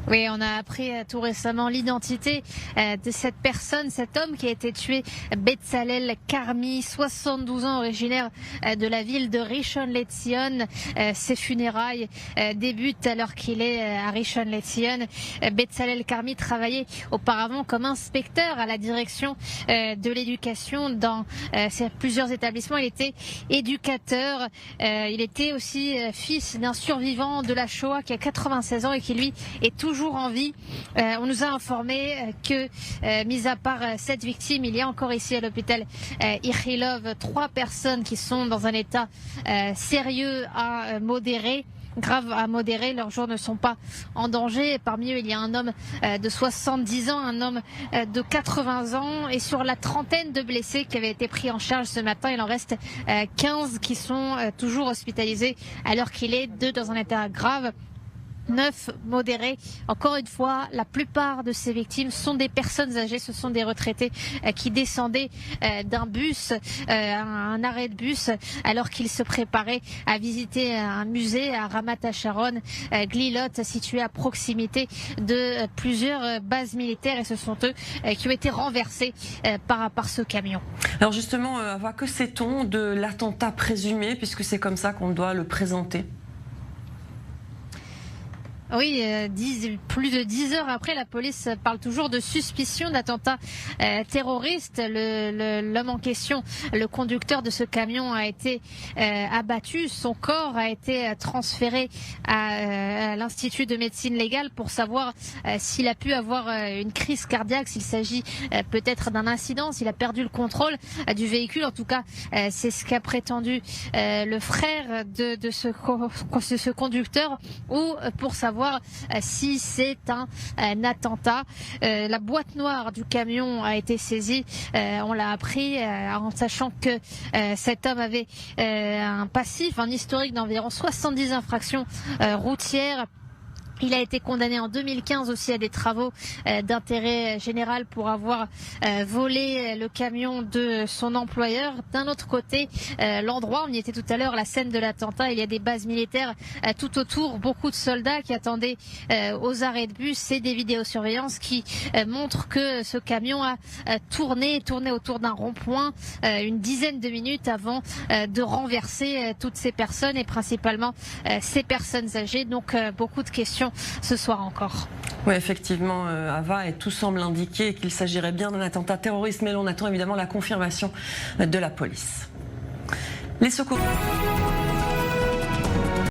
Oui, on a appris tout récemment l'identité de cette personne, cet homme qui a été tué, Bezalel Karmi, 72 ans, originaire de la ville de Rishon LeZion. Ses funérailles débutent alors qu'il est à Rishon LeZion. Bezalel Karmi travaillait auparavant comme inspecteur à la direction de l'éducation dans plusieurs établissements. Il était éducateur. Il était aussi fils d'un survivant de la Shoah qui a 96 ans et qui lui est toujours en vie. On nous a informé que, mis à part cette victime, il y a encore ici à l'hôpital Ichilov 3 personnes qui sont dans un état sérieux à modéré. Grave à modéré, leurs jours ne sont pas en danger. Parmi eux, il y a un homme de 70 ans, un homme de 80 ans et sur la trentaine de blessés qui avaient été pris en charge ce matin, il en reste 15 qui sont toujours hospitalisés alors qu'il est 2 dans un état grave. 9 modérés. Encore une fois, la plupart de ces victimes sont des personnes âgées, ce sont des retraités qui descendaient d'un bus, un arrêt de bus, alors qu'ils se préparaient à visiter un musée à Ramat HaSharon, Glilot, situé à proximité de plusieurs bases militaires, et ce sont eux qui ont été renversés par ce camion. Alors justement, Ava, que sait-on de l'attentat présumé, puisque c'est comme ça qu'on doit le présenter ? Oui, plus de 10 heures après, la police parle toujours de suspicion d'attentat terroriste. L'homme en question, le conducteur de ce camion, a été abattu. Son corps a été transféré à l'Institut de médecine légale pour savoir s'il a pu avoir une crise cardiaque, s'il s'agit peut-être d'un incident, s'il a perdu le contrôle du véhicule. En tout cas, c'est ce qu'a prétendu le frère de ce conducteur, ou pour savoir si c'est un attentat. La boîte noire du camion a été saisie, on l'a appris, en sachant que cet homme avait un passif, un historique d'environ 70 infractions routières. Il a été condamné en 2015 aussi à des travaux d'intérêt général pour avoir volé le camion de son employeur. D'un autre côté, l'endroit, on y était tout à l'heure, la scène de l'attentat, il y a des bases militaires tout autour, beaucoup de soldats qui attendaient aux arrêts de bus, et des vidéosurveillances qui montrent que ce camion a tourné autour d'un rond-point une dizaine de minutes avant de renverser toutes ces personnes, et principalement ces personnes âgées. Donc beaucoup de questions ce soir encore. Oui, effectivement, Ava, et tout semble indiquer qu'il s'agirait bien d'un attentat terroriste, mais l'on attend évidemment la confirmation de la police. Les secours.